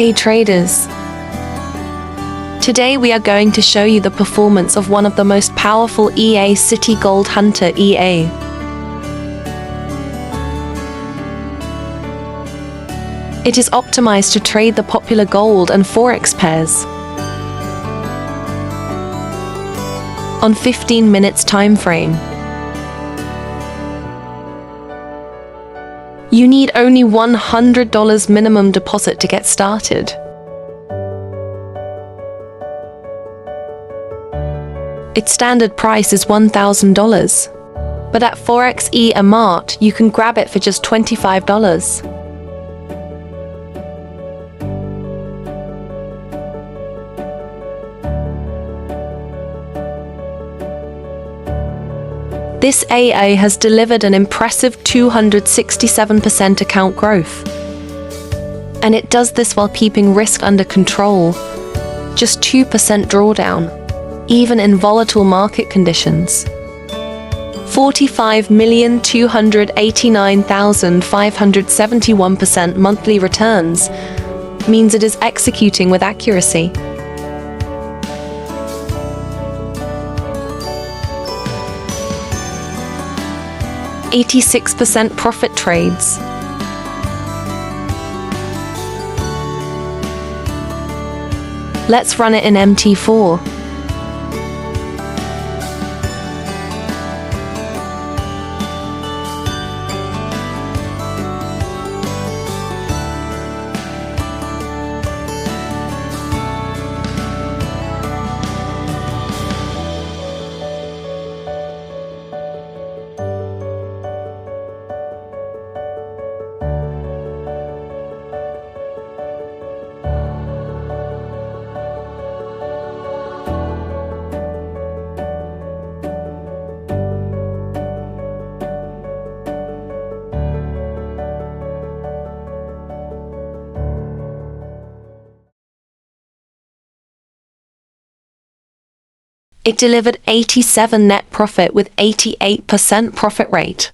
Hey traders! Today we are going to show you the performance of one of the most powerful EA City Gold Hunter EA. It is optimized to trade the popular gold and Forex pairs. On 15 minutes time frame. You need only $100 minimum deposit to get started. Its standard price is $1,000, but at Forex E and Mart you can grab it for just $25. This AA has delivered an impressive 267% account growth. And it does this while keeping risk under control. Just 2% drawdown, even in volatile market conditions. 45,289,571% monthly returns means it is executing with accuracy. 86% profit trades. Let's run it in MT4. It delivered 87 net profit with 88% profit rate.